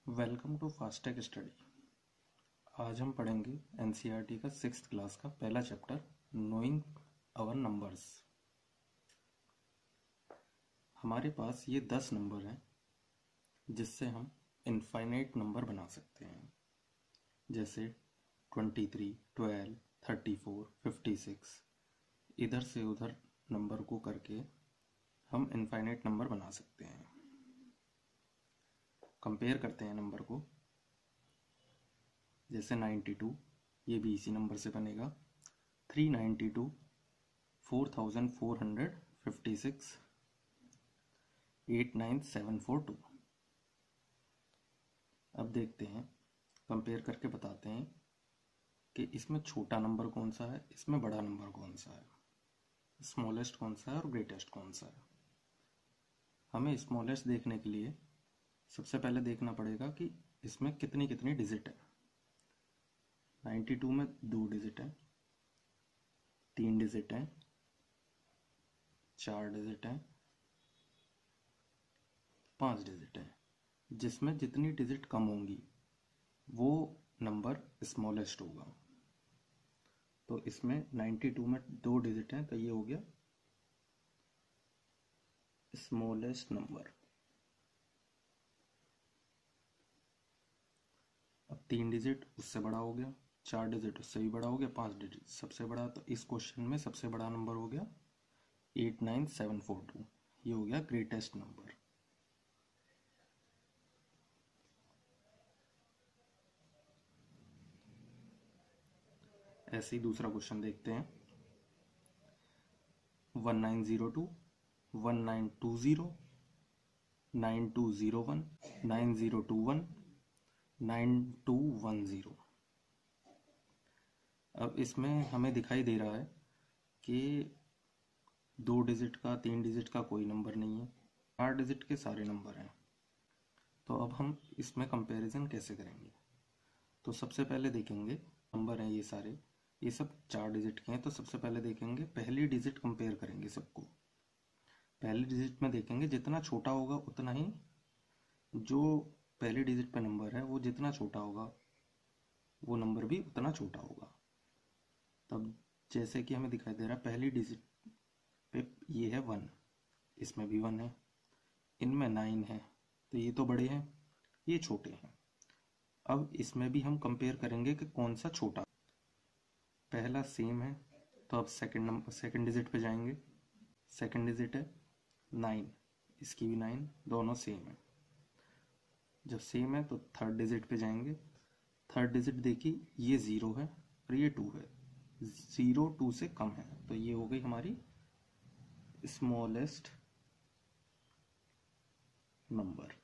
Welcome to FASTag study. आज हम पढ़ेंगे एनसीईआरटी का 6th क्लास का पहला चैप्टर नोइंग आवर नंबर्स। हमारे पास ये 10 नंबर हैं जिससे हम इनफाइनाइट नंबर बना सकते हैं, जैसे 23, 12, 34, 56। इधर से उधर नंबर को करके हम इनफाइनाइट नंबर बना सकते हैं। कंपेयर करते हैं नंबर को, जैसे 92, ये भी इसी नंबर से बनेगा। 392, 4456, 89742। अब देखते हैं, कंपेयर करके बताते हैं कि इसमें छोटा नंबर कौन सा है, इसमें बड़ा नंबर कौन सा है, स्मॉलेस्ट कौन सा है और ग्रेटेस्ट कौन सा है। हमें स्मॉलेस्ट देखने के लिए सबसे पहले देखना पड़ेगा कि इसमें कितनी कितनी डिजिट है। 92 में 2 डिजिट है, 3 डिजिट है, 4 डिजिट है, 5 डिजिट है। जिसमें जितनी डिजिट कम होंगी वो नंबर स्मॉलेस्ट होगा। तो इसमें 92 में 2 डिजिट हैं, तो ये हो गया स्मॉलेस्ट नंबर। अब 3 डिजिट उससे बड़ा हो गया, 4 डिजिट उससे भी बड़ा हो गया, 5 डिजिट सबसे बड़ा। तो इस क्वेश्चन में सबसे बड़ा नंबर हो गया 89742। ये हो गया ग्रेटेस्ट नंबर। ऐसे ही दूसरा क्वेश्चन देखते हैं। 1902, 1920, 9201, 9021, 9210। अब इसमें हमें दिखाई दे रहा है कि 2 डिजिट का, 3 डिजिट का कोई नंबर नहीं है, 4 डिजिट के सारे नंबर हैं। तो अब हम इसमें कंपैरिजन कैसे करेंगे? तो सबसे पहले देखेंगे, नंबर हैं ये सारे, ये सब 4 डिजिट के हैं। तो सबसे पहले देखेंगे, पहली डिजिट कंपेयर करेंगे सबको। पहली डिजिट में देखेंगे जितना छोटा होगा उतना ही, जो पहली डिजिट पे नंबर है वो जितना छोटा होगा वो नंबर भी उतना छोटा होगा। तब जैसे कि हमें दिखाई दे रहा है पहली डिजिट पे ये है 1, इसमें भी 1 है, इनमें 9 है, तो ये तो बड़े हैं, ये छोटे हैं। अब इसमें भी हम कंपेयर करेंगे कि कौन सा छोटा। पहला सेम है, तो अब सेकंड डिजिट पे जाएंगे। सेकंड डिजिट है 9, इसकी भी 9, दोनों सेम है। जब सेम है तो थर्ड डिजिट पे जाएंगे। थर्ड डिजिट देखिए, ये 0 है और ये 2 है, 0 2 से कम है, तो ये हो गई हमारी स्मॉलेस्ट नंबर।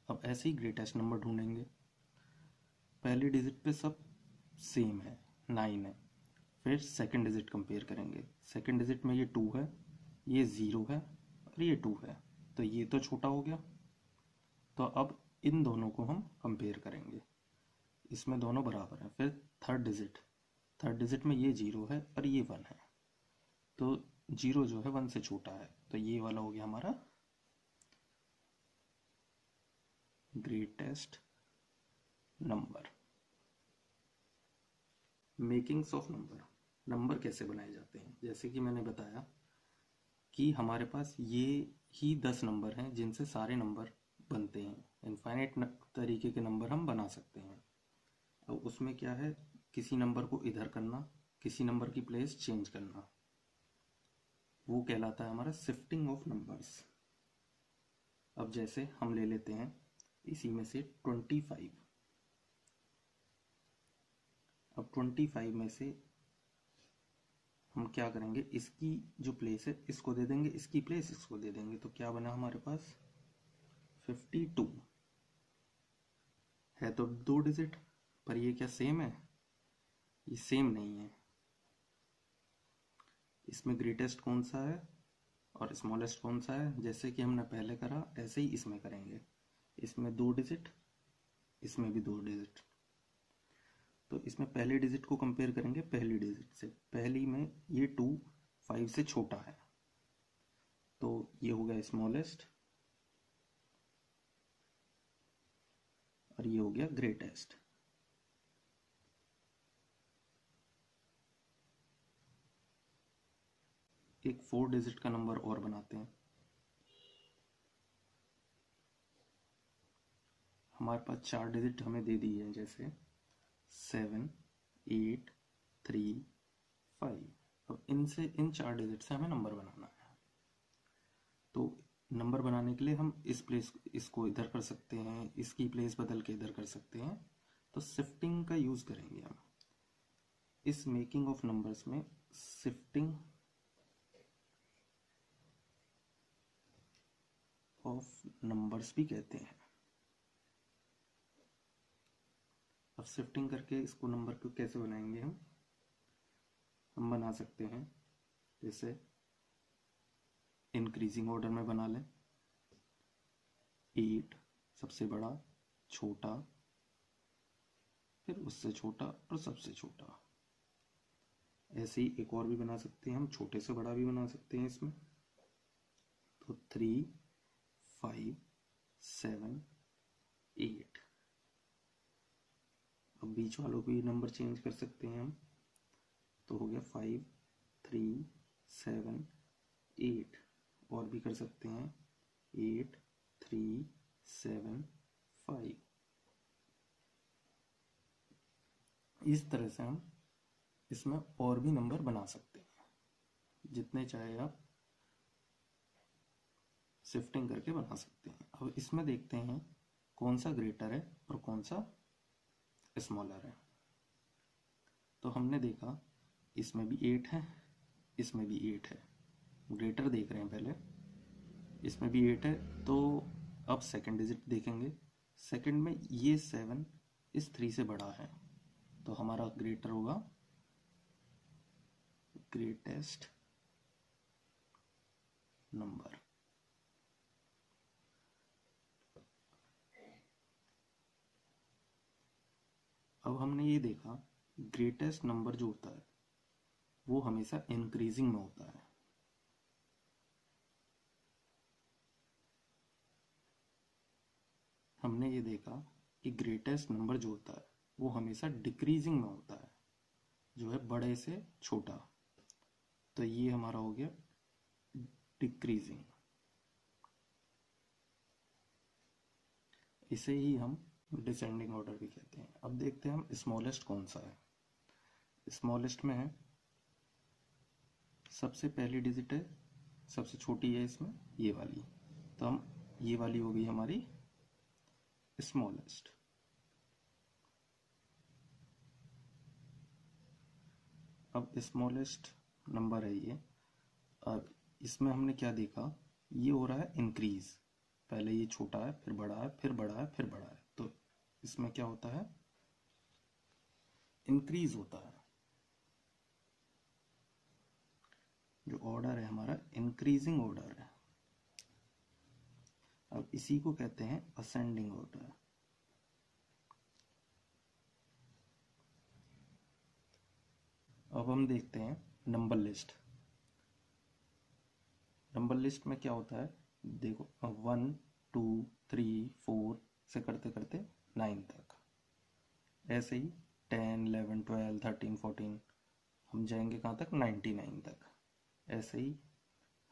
अब ऐसे ही ग्रेटेस्ट नंबर ढूंढेंगे। पहली डिजिट पे सब सेम है, 9 है। फिर सेकंड डिजिट कंपेयर करेंगे। सेकंड डिजिट में ये 2 है, ये 0 है और ये 2 है, तो ये तो छोटा हो गया। तो अब इन दोनों को हम कंपेयर करेंगे, इसमें दोनों बराबर हैं। फिर थर्ड डिजिट में ये 0 है और ये 1 है, तो 0 जो है 1 से छोटा है, तो ये वाला हो गया हमारा greatest number. Makings of number कैसे बनाए जाते हैं? जैसे कि मैंने बताया कि हमारे पास ये ही 10 नंबर हैं जिनसे सारे नंबर बनते हैं। इनफाइनाइट तरीके के नंबर हम बना सकते हैं। अब उसमें क्या है, किसी नंबर को इधर करना, किसी नंबर की प्लेस चेंज करना, वो कहलाता है हमारा शिफ्टिंग ऑफ नंबर्स। अब जैसे हम ले लेते हैं इसी में से 25। अब 25 में से हम क्या करेंगे, इसकी जो प्लेस है इसको दे देंगे, इसकी प्लेस इसको दे देंगे, तो क्या बना हमारे पास 52 है। तो 2 डिजिट, पर ये क्या सेम है? ये सेम नहीं है। इसमें ग्रेटेस्ट कौन सा है और स्मॉलेस्ट कौन सा है? जैसे कि हमने पहले करा ऐसे ही इसमें करेंगे। इसमें 2 डिजिट, इसमें भी 2 डिजिट। तो इसमें पहले डिजिट को कंपेयर करेंगे पहली डिजिट से। पहली में ये 2 5 से छोटा है, तो ये हो गया स्मॉलेस्ट। और ये हो गया ग्रेटेस्ट। एक 4 डिजिट का नंबर और बनाते हैं। हमारे पास 4 डिजिट हमें दे दी है, जैसे 7, 8, 3, 5। अब इन 4 डिजिट से हमें नंबर बनाना है। तो नंबर बनाने के लिए हम इसको इधर कर सकते हैं, इसकी प्लेस बदल के इधर कर सकते हैं। तो शिफ्टिंग का यूज करेंगे हम इस मेकिंग ऑफ नंबर्स में। शिफ्टिंग ऑफ नंबर्स भी कहते हैं। अब शिफ्टिंग करके इसको नंबर को कैसे बनाएंगे हम बना सकते हैं, जैसे इंक्रीजिंग ऑर्डर में बना लें। 8 सबसे बड़ा, छोटा, फिर उससे छोटा और सबसे छोटा। ऐसे ही एक और भी बना सकते हैं हम, छोटे से बड़ा भी बना सकते हैं इसमें। तो 3, 5, 7, 8। अब बीच वालों को भी नंबर चेंज कर सकते हैं हम। तो हो गया 5, 3, 7, 8। और भी कर सकते हैं 8, 3, 7, 5। इस तरह से हम इसमें और भी नंबर बना सकते हैं, जितने चाहे आप शिफ्टिंग करके बना सकते हैं। अब इसमें देखते हैं कौन सा ग्रेटर है और कौन सा स्मॉलर है। तो हमने देखा इसमें भी 8 है, इसमें भी 8 है। ग्रेटर देख रहे हैं पहले, इसमें भी 8 है। तो अब सेकंड डिजिट देखेंगे। सेकंड में ये 7 इस 3 से बड़ा है, तो हमारा ग्रेटर होगा ग्रेटेस्ट नंबर। अब हमने ये देखा ग्रेटेस्ट नंबर जो होता है वो हमेशा इंक्रीजिंग में होता है। हमने ये देखा कि ग्रेटेस्ट नंबर जो होता है वो हमेशा डिक्रीजिंग में होता है, जो है बड़े से छोटा। तो ये हमारा हो गया डिक्रीजिंग। इसे ही हम डिसेंडिंग ऑर्डर भी कहते हैं। अब देखते हैं हम स्मॉलेस्ट कौन सा है। स्मॉलेस्ट में है सबसे पहली डिजिट है, सबसे छोटी है इसमें ये वाली, तो हम ये वाली हो गई हमारी स्मॉलेस्ट। अब स्मॉलेस्ट नंबर है ये। अब इसमें हमने क्या देखा, ये हो रहा है इंक्रीज। पहले ये छोटा है, फिर बड़ा है, फिर बड़ा है, फिर बड़ा है। तो इसमें क्या होता है, इंक्रीज होता है। जो ऑर्डर है हमारा इंक्रीजिंग ऑर्डर है। अब इसी को कहते हैं असेंडिंग ऑर्डर। अब हम देखते हैं नंबर लिस्ट। नंबर लिस्ट में क्या होता है, देखो 1, 2, 3, 4 से करते करते 9 तक। ऐसे ही 10, 11, 12, 13, 14 हम जाएंगे कहाँ तक, 99 तक। ऐसे ही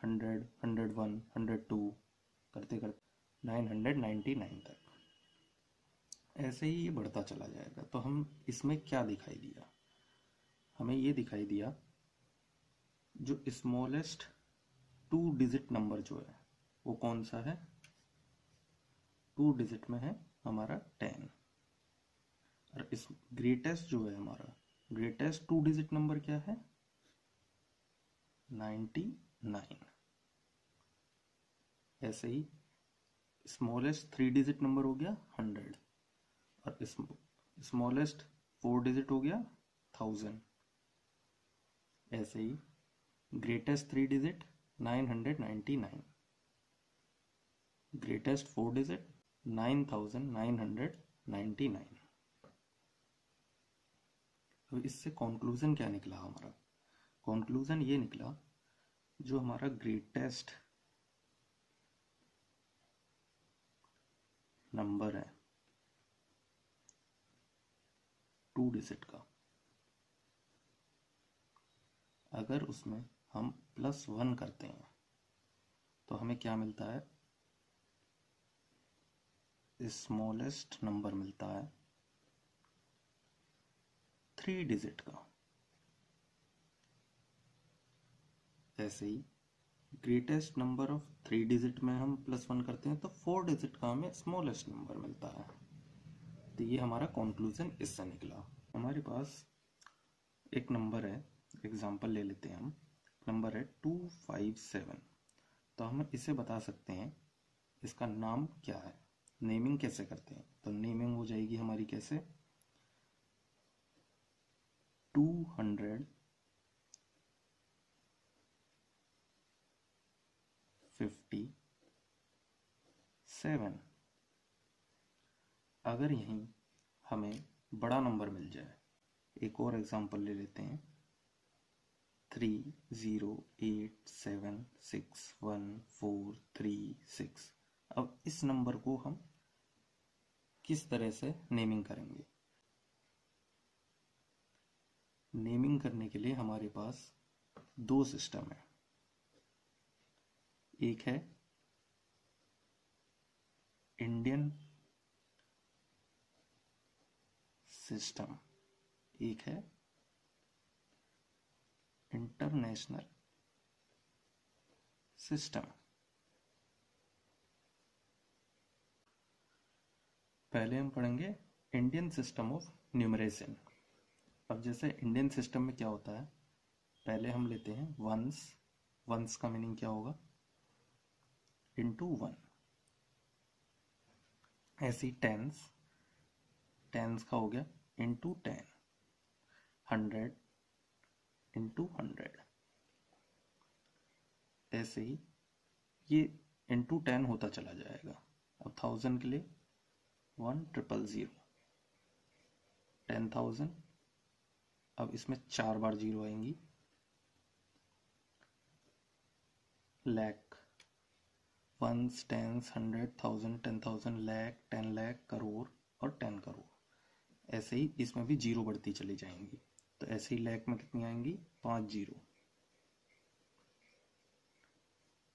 100, 101, 102 करते करते 999 तक। ऐसे ही ये बढ़ता चला जाएगा। तो हम इसमें क्या दिखाई दिया, हमें ये दिखाई दिया जो स्मॉलेस्ट 2 डिजिट नंबर जो है वो कौन सा है, 2 डिजिट में है हमारा 10। और इस ग्रेटेस्ट जो है हमारा, ग्रेटेस्ट 2 डिजिट नंबर क्या है, 99। ऐसे ही स्मॉलेस्ट 3 डिजिट नंबर हो गया 100, और स्मॉलेस्ट 4 डिजिट हो गया 1000। ऐसे ही ग्रेटेस्ट 3 डिजिट 999, ग्रेटेस्ट 4 डिजिट 9999। तो इससे कॉन्क्लूजन क्या निकला हमारा, कॉन्क्लूजन ये निकला जो हमारा ग्रेटेस्ट नंबर है 2 डिजिट का। अगर उसमें हम +1 करते हैं तो हमें क्या मिलता है, स्मॉलेस्ट नंबर मिलता है 3 डिजिट का। ऐसे ही ग्रेटेस्ट नंबर ऑफ 3 डिजिट में हम +1 करते हैं तो 4 डिजिट का हमें स्मॉलेस्ट नंबर मिलता है। तो ये हमारा कंक्लूजन इससे निकला। हमारे पास एक नंबर है, एग्जांपल ले लेते हैं हम। नंबर है 257। तो हम इसे बता सकते हैं इसका नाम क्या है। नेमिंग कैसे करते हैं, तो नेमिंग हो जाएगी हमारी कैसे, 257। अगर यहीं हमें बड़ा नंबर मिल जाए, एक और एग्जांपल ले लेते हैं, 3087614336। अब इस नंबर को हम किस तरह से नेमिंग करेंगे। नेमिंग करने के लिए हमारे पास 2 सिस्टम है। एक है इंडियन सिस्टम, एक है इंटरनेशनल सिस्टम। पहले हम पढ़ेंगे इंडियन सिस्टम ऑफ न्यूमरेशन। अब जैसे इंडियन सिस्टम में क्या होता है, पहले हम लेते हैं वंस। वंस का मीनिंग क्या होगा, इनटू 1। ऐसे ही टेंस, टेंस का हो गया इनटू 10। 100 इनटू 100। ऐसे ही ये इनटू 10 होता चला जाएगा। अब 1000 के लिए 1000। 10,000, अब इसमें 4 बार जीरो आएंगी। लाख, वंस, टेंस, 100, 1000, 10,000, लाख, 10 लाख, करोड़ और 10 करोड़। ऐसे ही इसमें भी जीरो बढ़ती चली जाएंगी। तो ऐसे ही लाख में कितनी आएंगी, 5 जीरो।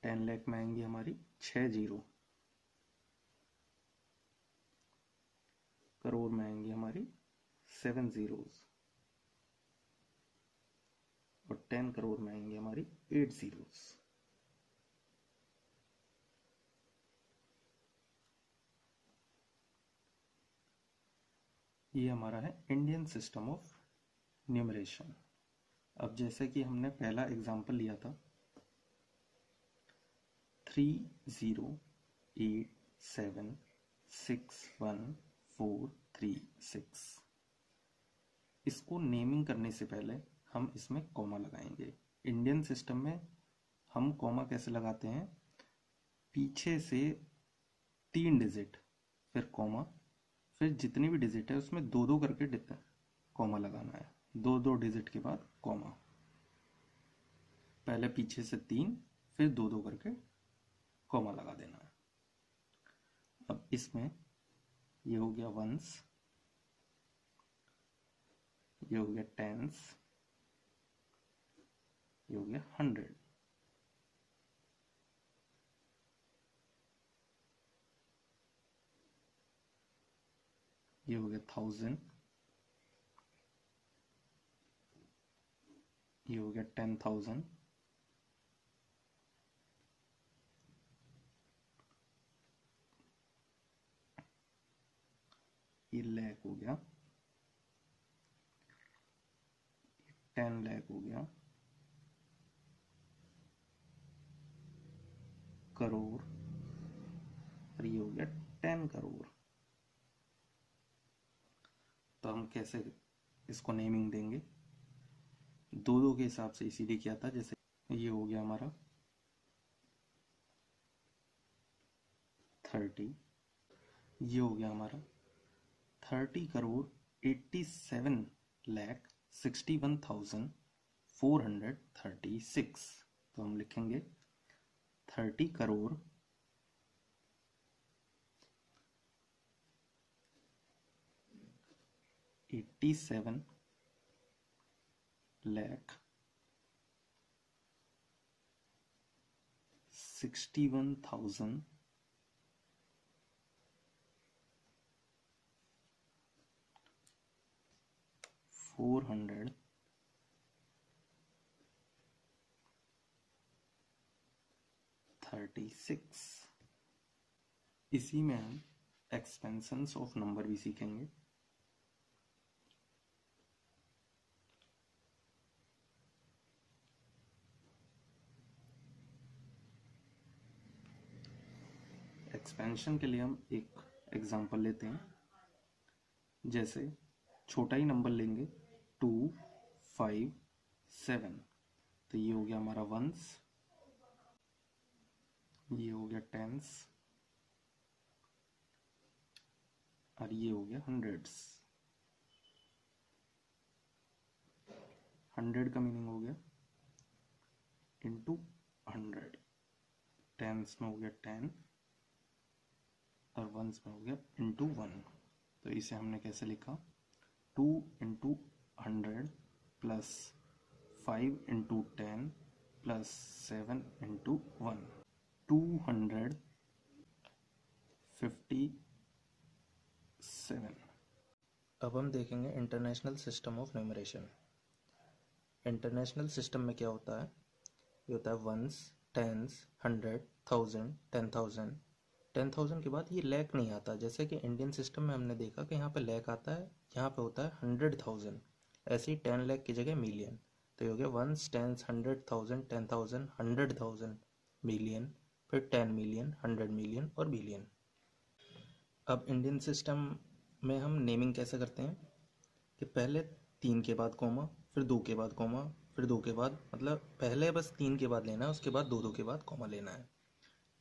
10 लाख में आएंगी हमारी 6 जीरो। करोड़ में आएंगी हमारी 7 जीरोस। और 10 करोड़ में आएंगी हमारी 8 जीरोस। ये हमारा है इंडियन सिस्टम ऑफ न्यूमरेशन। अब जैसे कि हमने पहला एग्जांपल लिया था 308761436। इसको नेमिंग करने से पहले हम इसमें कॉमा लगाएंगे। इंडियन सिस्टम में हम कॉमा कैसे लगाते हैं, पीछे से 3 डिजिट, फिर कॉमा, फिर जितनी भी डिजिट है उसमें 2-2 करके कॉमा लगाना है। 2-2 डिजिट के बाद कॉमा, पहले पीछे से 3, फिर 2-2 करके कॉमा लगा देना है। अब इसमें ये हो गया वंस, ये हो गया टेंस, ये हो गया 100। ये हो गया 1000, ये हो गया 10,000, ये लाख हो गया, 10 लाख हो गया, करोड़, और ये हो गया 10 करोड़। तो हम कैसे इसको नेमिंग देंगे, 2-2 के हिसाब से इसीलिए किया था। जैसे ये हो गया हमारा 30, ये हो गया हमारा 30 करोड़ 87,61,436। तो हम लिखेंगे 30 करोड़ 87,61,436। 87 lakh 61,436 इसी में हम एक्सपेंशंस ऑफ नंबर भी सीखेंगे। एक्सपेंशन के लिए हम एक एग्जांपल लेते हैं, जैसे छोटा ही नंबर लेंगे 2, 5, 7, तो ये हो गया हमारा वंस, ये हो गया टेंस और ये हो गया हंड्रेड्स। 100 का मीनिंग हो गया इंटू 100, टेंस में हो गया 10 और वंस में हो गया इंटू 1। तो इसे हमने कैसे लिखा, 2 into 100 plus 5 into 10 plus 7 into 1, 257। अब हम देखेंगे international system of numeration. International system में क्या होता है, ये होता है वंस, टेंस, 100, 1000, 10,000। 10,000 के बाद ये लैख नहीं आता, जैसे कि इंडियन सिस्टम में हमने देखा कि यहाँ पे लैख आता है, यहाँ पे होता है 100,000। ऐसे ही 10 लाख की जगह मिलियन, तो ये हो गया वंस, टेंस, 100,000, 10,000, 100,000, मिलियन, फिर 10 मिलियन, 100 मिलियन और बिलियन। अब इंडियन सिस्टम में हम नेमिंग कैसे करते हैं कि पहले 3 के बाद कॉमा, फिर 2 के बाद कॉमा, फिर 2 के बाद, मतलब पहले बस 3 के बाद लेना है, उसके बाद 2 के बाद कॉमा लेना है।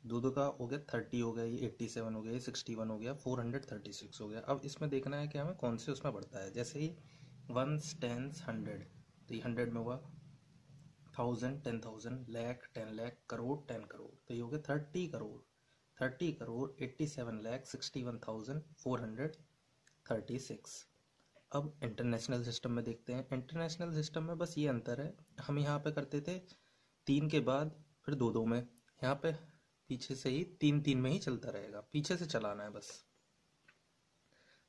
2 का हो गया 30 हो गया, ये 87 हो गया, ये 61 हो गया, 436 हो गया। अब इसमें देखना है कि हमें कौन से उसमें बढ़ता है, जैसे ही वंस, टेंस, 100, तो ये 100 में हुआ, 1000, 10,000, लाख, 10 लाख, करोड़, 10 करोड़, तो ये हो गया 30 करोड़। 30 करोड़ 87,61,436। अब इंटरनेशनल सिस्टम में देखते हैं। इंटरनेशनल सिस्टम में बस ये अंतर है, हम यहाँ पे करते थे 3 के बाद फिर 2 में, यहाँ पे पीछे से ही 3 में ही चलता रहेगा, पीछे से चलाना है बस।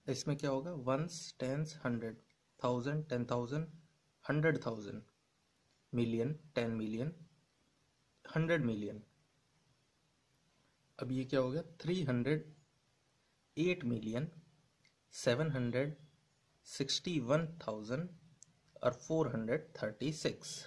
इसमें क्या होगा, ones, tens, 100, 1000, 10,000, 100,000, million, 10 million, 100 million. अब ये क्या हो गया, 308 मिलियन 761,000 और 436।